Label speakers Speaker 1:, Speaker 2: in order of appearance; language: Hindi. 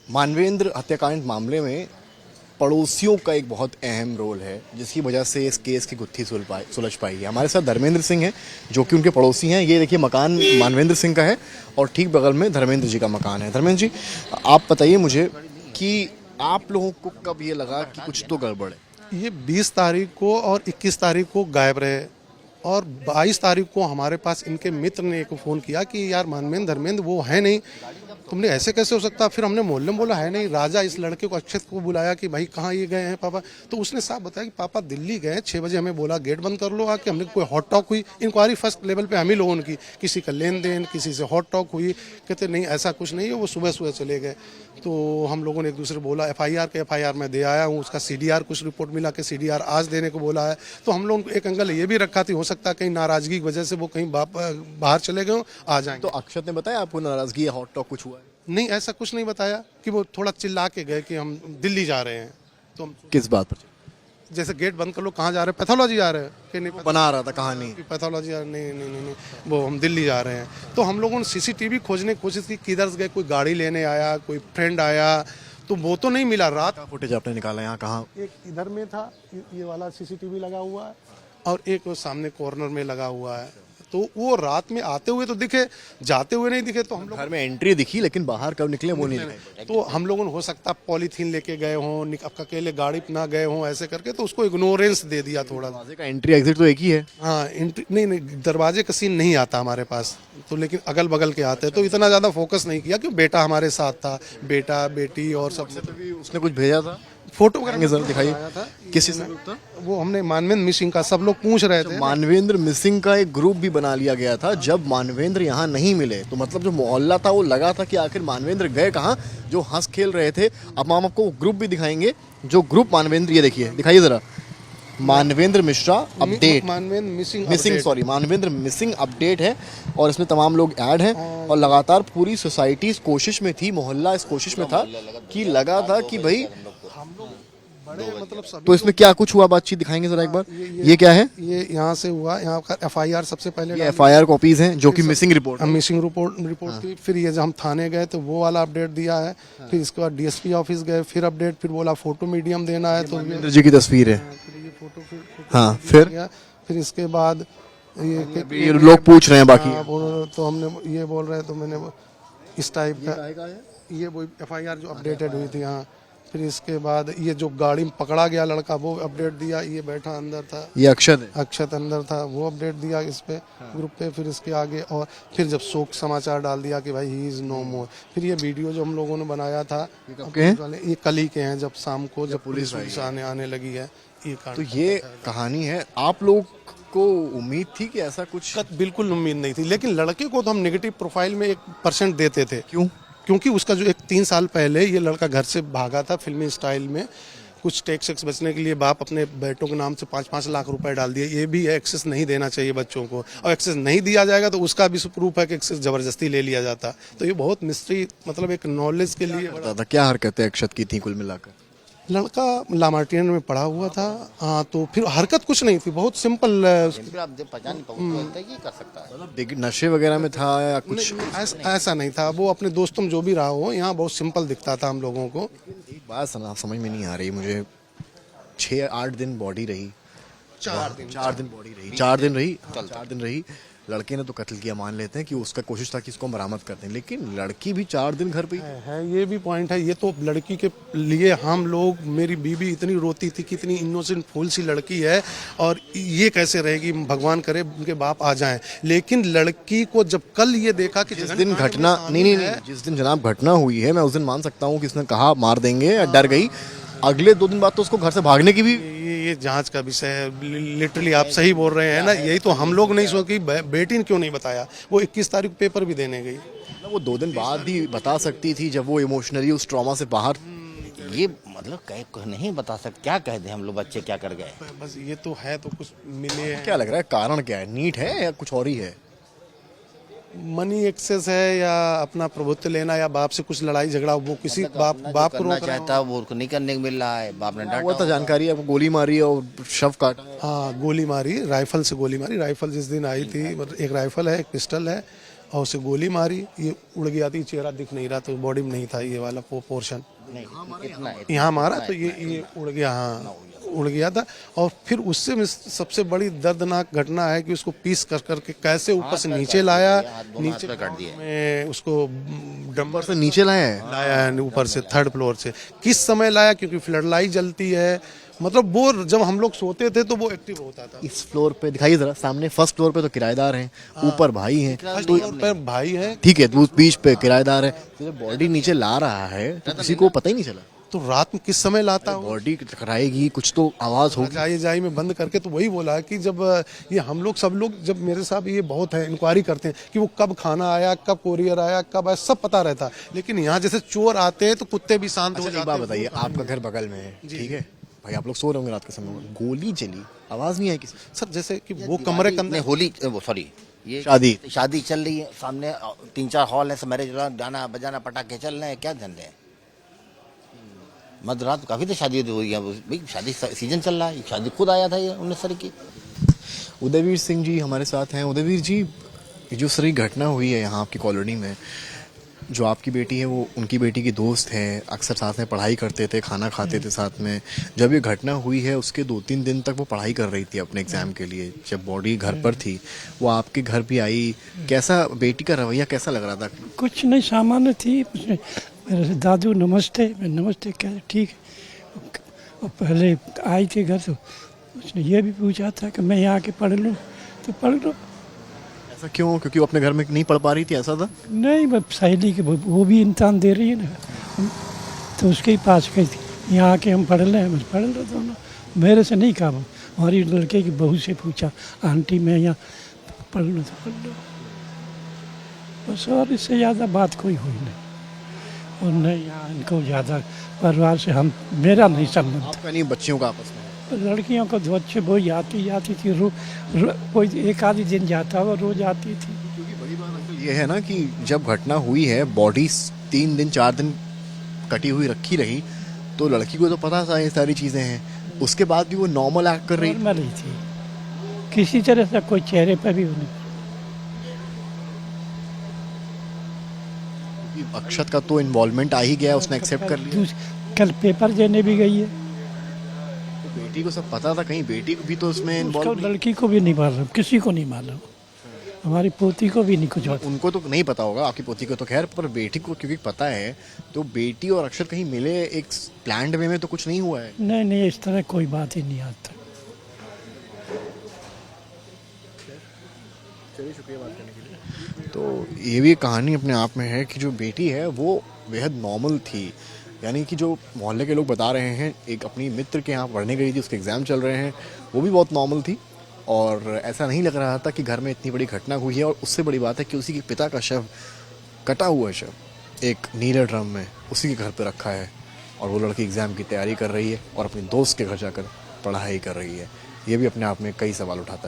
Speaker 1: मानवेंद्र हत्याकांड मामले में पड़ोसियों का एक बहुत अहम रोल है, जिसकी वजह से इस केस की गुत्थी सुलझ पाई है। हमारे साथ धर्मेंद्र सिंह हैं, जो कि उनके पड़ोसी हैं। ये देखिए, मकान मानवेंद्र सिंह का है और ठीक बगल में धर्मेंद्र जी का मकान है। धर्मेंद्र जी, आप बताइए मुझे कि आप लोगों को कब ये लगा कि कुछ तो गड़बड़ है?
Speaker 2: ये 20 तारीख को और 21 तारीख को गायब रहे और 22 तारीख को हमारे पास इनके मित्र ने एक फ़ोन किया कि यार मानवेंद्र धर्मेंद्र वो है नहीं। तुमने ऐसे कैसे हो सकता? फिर हमने मोहल्ले में बोला है नहीं। राजा इस लड़के को अक्षत को बुलाया कि भाई कहाँ ये गए हैं पापा, तो उसने साफ बताया कि पापा दिल्ली गए। 6 बजे हमें बोला गेट बंद कर लो आके। हमने कोई हॉट टॉक हुई, इंक्वायरी फर्स्ट लेवल पे हम ही लोगों की, किसी का लेन देन, किसी से हॉट टॉक हुई। कहते नहीं ऐसा कुछ नहीं है, वो सुबह सुबह चले गए। तो हम लोगों ने एक दूसरे बोला एफआईआर मैं दे आया हूँ, उसका सीडीआर कुछ रिपोर्ट मिला कि सीडीआर आज देने को बोला है। तो हम लोगों को एक एंगल ये भी रखा थी, हो सकता है कहीं नाराजगी की वजह से वो कहीं बाहर चले गए आ जाएंगे।
Speaker 1: तो अक्षत ने बताया आपको नाराजगी या हॉट टॉक कुछ हुआ है?
Speaker 2: नहीं, ऐसा कुछ नहीं बताया कि वो थोड़ा चिल्ला के गए कि हम दिल्ली जा रहे हैं। तो हम
Speaker 1: किस बात पर?
Speaker 2: जैसे गेट बंद कर लो, कहाँ जा रहे हैं? पैथोलॉजी जा रहे हैं कि नहीं?
Speaker 1: बना रहा था कहानी।
Speaker 2: पैथोलॉजी नहीं नहीं नहीं नहीं वो हम दिल्ली जा रहे हैं। तो हम लोगों ने सीसीटीवी खोजने की कोशिश की, किधर से गए, कोई गाड़ी लेने आया, कोई फ्रेंड आया, तो वो तो नहीं मिला। रात
Speaker 1: फुटेज आपने निकाला यहाँ कहाँ?
Speaker 2: एक इधर में था, ये वाला सीसीटीवी लगा हुआ है, और एक सामने कॉर्नर में लगा हुआ है। तो वो रात में आते हुए तो दिखे, जाते हुए नहीं दिखे। तो हम लोग
Speaker 1: घर में एंट्री दिखी, लेकिन बाहर कब निकले वो नहीं दिखे।
Speaker 2: तो हम लोगों ने हो सकता पॉलीथीन लेके गए हों, अकेले गाड़ी ना गए हों, ऐसे करके तो उसको इग्नोरेंस दे दिया थोड़ा।
Speaker 1: दरवाजे का एंट्री एग्जिट तो एक ही है।
Speaker 2: हाँ, एंट्री नहीं, दरवाजे का सीन नहीं आता हमारे पास, तो लेकिन अगल बगल के आते हैं। तो इतना ज़्यादा फोकस नहीं किया कि बेटा हमारे साथ था, बेटा बेटी और सब।
Speaker 1: उसने कुछ भेजा था?
Speaker 2: फोटो
Speaker 1: जरा दिखाइए। किसी से था?
Speaker 2: वो हमने मानवेंद्र मिसिंग का, सब लोग पूछ रहे थे।
Speaker 1: मानवेंद्र मिसिंग का एक ग्रुप भी बना लिया गया था। जब मानवेंद्र यहाँ नहीं मिले तो मतलब जो मोहल्ला था वो लगा था कि आखिर मानवेंद्र गए कहाँ, जो हंस खेल रहे थे। अब हम आपको ग्रुप भी दिखाएंगे, जो ग्रुप मानवेंद्र, ये देखिए, दिखाइए जरा, Manvendra Mishra update, Manvendra missing update है। और इसमें तमाम लोग ऐड हैं और लगातार पूरी सोसाइटी इस कोशिश में थी, मोहल्ला इस कोशिश में था कि लगा था कि भाई
Speaker 2: बड़े मतलब सभी।
Speaker 1: तो इसमें क्या कुछ हुआ, बातचीत दिखाएंगे जरा एक बार। ये क्या है?
Speaker 2: ये यहाँ से हुआ, यहाँ का एफआईआर सबसे पहले।
Speaker 1: एफआईआर कॉपीज हैं जो कि मिसिंग रिपोर्ट
Speaker 2: रिपोर्ट थी। फिर ये जब हम थाने गए तो वो वाला अपडेट दिया है। फिर इसके बाद डीएसपी ऑफिस गए, फिर अपडेट, फिर बोला फोटो मीडियम देना है, तो
Speaker 1: मानवेंद्र जी की तस्वीर है।
Speaker 2: फिर ये फोटो
Speaker 1: हाँ,
Speaker 2: फिर इसके बाद
Speaker 1: ये लोग पूछ रहे हैं बाकी।
Speaker 2: तो हमने ये बोल रहे, तो मैंने इस टाइप का ये वो एफआईआर जो अपडेटेड हुई थी। हाँ, फिर इसके बाद ये जो गाड़ी में पकड़ा गया लड़का वो अपडेट दिया, ये बैठा अंदर था,
Speaker 1: ये अक्षत
Speaker 2: अंदर था, वो अपडेट दिया इस पे ग्रुप पे। फिर इसके आगे और फिर जब शोक समाचार डाल दिया कि भाई ही इज नो मोर। फिर ये वीडियो जो हम लोगों ने बनाया था, ये कल ही के हैं, जब शाम को जब पुलिस आने लगी है।
Speaker 1: तो ये कहानी है। आप लोग को उम्मीद थी कि ऐसा कुछ?
Speaker 2: बिल्कुल उम्मीद नहीं थी, लेकिन लड़के को तो हम नेगेटिव प्रोफाइल में 1% देते थे।
Speaker 1: क्यों?
Speaker 2: क्योंकि उसका जो 3 साल पहले ये लड़का घर से भागा था फिल्मी स्टाइल में, कुछ टैक्स बचने के लिए बाप अपने बेटों के नाम से 5-5 लाख रुपए डाल दिए। ये भी एक्सेस नहीं देना चाहिए बच्चों को, और एक्सेस नहीं दिया जाएगा तो उसका भी प्रूफ है कि एक्सेस जबरदस्ती ले लिया जाता। तो ये बहुत मिस्ट्री, मतलब एक नॉलेज के लिए
Speaker 1: बड़ा। क्या हरकतें अक्षत की थी कुल मिलाकर?
Speaker 2: लड़का लामार्टियन में पढ़ा हुआ था। हाँ, तो फिर हरकत कुछ नहीं थी, बहुत सिंपल।
Speaker 1: नशे वगैरह में था या कुछ?
Speaker 2: ऐसा नहीं था। वो अपने दोस्तों में जो भी रहा हो, यहाँ बहुत सिंपल दिखता था हम लोगों को।
Speaker 1: एक बात समझ में नहीं आ रही मुझे, 6-8 दिन बॉडी रही, 4 दिन रही। लड़के ने तो कत्ल किया, मान लेते हैं कि उसका कोशिश था कि इसको बरामद कर दें, लेकिन लड़की भी 4 दिन घर पे
Speaker 2: है। ये भी पॉइंट है। ये तो लड़की के लिए हम लोग, मेरी बीवी इतनी रोती थी कि इतनी इनोसेंट फूल सी लड़की है और ये कैसे रहेगी, भगवान करे उनके बाप आ जाएं। लेकिन लड़की को जब कल ये देखा कि
Speaker 1: जिस दिन घटना जिस दिन जनाब घटना हुई है, मैं उस दिन मान सकता हूँ कि इसने कहा मार देंगे या डर गई। अगले 2 दिन बाद तो उसको घर से भागने की भी।
Speaker 2: ये जांच का विषय है। लिटरली आप सही बोल रहे हैं ना। यही तो हम लोग नहीं सोचे, बेटी ने क्यों नहीं बताया। वो 21 तारीख पेपर भी देने गई।
Speaker 1: वो 2 दिन बाद ही बता सकती थी, जब वो इमोशनली उस ट्रॉमा से बाहर।
Speaker 3: ये मतलब कह नहीं बता सकते, क्या कह दे हम लोग, बच्चे क्या कर गए।
Speaker 2: बस ये तो है, तो कुछ मिले हैं।
Speaker 1: क्या लग रहा है कारण क्या है? नीट है या कुछ और ही है?
Speaker 2: मनी एक्सेस है या अपना प्रभुत्व लेना, या बाप से कुछ लड़ाई झगड़ा, वो किसी बाप को
Speaker 3: रोकना चाहता वो उसको नहीं करने को मिल रहा है। बाप ने
Speaker 1: डांटा था, जानकारी आपको, गोली मारी और शव काटा।
Speaker 2: हाँ, गोली मारी, राइफल से गोली मारी। राइफल जिस दिन आई थी, एक राइफल है, एक पिस्टल है, और उसे गोली मारी, ये उड़ गया था, ये चेहरा दिख नहीं रहा, तो बॉडी में नहीं था ये वाला पोर्शन,
Speaker 3: नहीं इतना
Speaker 2: यहाँ मारा तो ये उड़ गया, हाँ उड़ गया था। और फिर उससे में सबसे बड़ी दर्दनाक घटना है कि उसको पीस कर करके कैसे ऊपर से नीचे लाया, नीचे
Speaker 3: काट दिए,
Speaker 2: में उसको डंबर
Speaker 1: से नीचे लाया है।
Speaker 2: लाया है ऊपर से, 3rd फ्लोर से। किस समय लाया, क्योंकि फ्लड लाइट जलती है, मतलब वो जब हम लोग सोते थे तो वो एक्टिव होता था।
Speaker 1: इस फ्लोर पे दिखाइए जरा, सामने फर्स्ट फ्लोर पे तो किराएदार हैं, ऊपर भाई हैं,
Speaker 2: फर्स्ट फ्लोर पर भाई है,
Speaker 1: ठीक है, तो उस बीच पे किराएदार है, तो जब बॉडी नीचे ला रहा है तो किसी को पता ही नहीं चला।
Speaker 2: तो रात में किस समय लाता हूँ,
Speaker 1: बॉडी टकराएगी, कुछ तो आवाज होगी।
Speaker 2: जाई जाई में बंद करके। तो वही बोला कि जब ये हम लोग सब लोग, जब मेरे साहब ये बहुत है इंक्वायरी करते हैं कि वो कब खाना आया, कब कोरियर आया, कब आया, सब पता रहता है। लेकिन यहाँ जैसे चोर आते हैं तो कुत्ते भी शांत हो
Speaker 1: अच्छा, एक
Speaker 2: जाते
Speaker 1: बात
Speaker 2: हैं।
Speaker 1: बताइए, आपका घर बगल में है, ठीक है भाई, आप लोग सो रहे होंगे रात के समय, गोली चली, आवाज नहीं आई किसी,
Speaker 2: सर जैसे कि वो कमरे के अंदर
Speaker 3: होली वो सॉरी ये शादी चल रही है, सामने 3-4 हॉल है, मैरिज गाना बजाना पटाखे चल रहे हैं, क्या धंधे हैं। मध्य रात काफी तो शादी हुई है भाई, शादी सीजन चल रहा है, शादी खुद आया था ये 19 तारीख की।
Speaker 1: उदयवीर सिंह जी हमारे साथ हैं। उदयवीर जी, ये जो सारी घटना हुई है यहाँ आपकी कॉलोनी में, जो आपकी बेटी है वो उनकी बेटी की दोस्त है, अक्सर साथ में पढ़ाई करते थे, खाना खाते थे साथ में। जब ये घटना हुई है उसके 2-3 दिन तक वो पढ़ाई कर रही थी अपने एग्जाम के लिए, जब बॉडी घर पर थी वो आपके घर भी आई, कैसा बेटी का रवैया कैसा लग रहा था?
Speaker 4: कुछ नहीं, सामान्य थी। उसने मेरे दादू नमस्ते, मैं नमस्ते कह ठीक है। और पहले आई थी घर तो उसने ये भी पूछा था कि मैं यहाँ आके पढ़ लूँ, तो पढ़ लो।
Speaker 1: ऐसा क्यों? क्योंकि वो अपने घर में नहीं पढ़ पा रही थी, ऐसा था?
Speaker 4: नहीं, मैं सहेली के वो भी इम्तहान दे रही है ना, तो उसके ही पास गई थी, यहाँ आके हम पढ़ लें, मैं पढ़ लो दोनों। मेरे से नहीं कहा, हमारी लड़के की बहू से पूछा, आंटी मैं यहाँ पढ़ लूँ तो पढ़ लो बस, और इससे ज़्यादा बात कोई हुई नहीं। और नहीं यहाँ इनको ज़्यादा परिवार से हम, मेरा नहीं संबंध।
Speaker 1: आपका नहीं, बच्चियों का आपस में?
Speaker 4: लड़कियों को तो अच्छे वही आती थी, कोई एक आधी दिन जाता हुआ रोज आती थी।
Speaker 1: क्योंकि बड़ी बात अंकल ये है ना कि जब घटना हुई है, बॉडी 3 दिन 4 दिन कटी हुई रखी रही, तो लड़की को तो पता था ये सारी चीजें हैं, उसके बाद भी वो नॉर्मल एक्ट कर रही थी।
Speaker 4: नॉर्मल ही थी, किसी तरह से कोई चेहरे पर भी नहीं।
Speaker 1: अक्षत का तो इन्वॉल्वमेंट आ ही गया, उसने एक्सेप्ट कर लिया।
Speaker 4: कल पेपर देने भी गई है,
Speaker 1: तो बेटी को सब पता था, कहीं बेटी को भी तो उसमें
Speaker 4: उसको
Speaker 1: इन्वॉल्व?
Speaker 4: लड़की को भी नहीं मालूम, किसी को नहीं मालूम, हमारी पोती को भी नहीं कुछ पता।
Speaker 1: उनको तो नहीं पता होगा, आपकी पोती को तो खैर, पर बेटी को क्योंकि पता है, तो बेटी और अक्षत कहीं मिले एक प्लान्ड वे में तो कुछ नहीं हुआ है।
Speaker 4: नहीं, इस तरह कोई बात ही नहीं आता।
Speaker 1: चलिए, शुक्रिया बात करने के लिए। तो ये भी एक कहानी अपने आप में है कि जो बेटी है वो बेहद नॉर्मल थी, यानी कि जो मोहल्ले के लोग बता रहे हैं, एक अपनी मित्र के यहाँ पढ़ने गई थी, उसके एग्ज़ाम चल रहे हैं, वो भी बहुत नॉर्मल थी, और ऐसा नहीं लग रहा था कि घर में इतनी बड़ी घटना हुई है। और उससे बड़ी बात है कि उसी के पिता का शव, कटा हुआ शव एक नीले ड्रम में उसी के घर पर रखा है, और वो लड़की एग्ज़ाम की तैयारी कर रही है और अपने दोस्त के घर जाकर पढ़ाई कर रही है। ये भी अपने आप में कई सवाल उठाता है।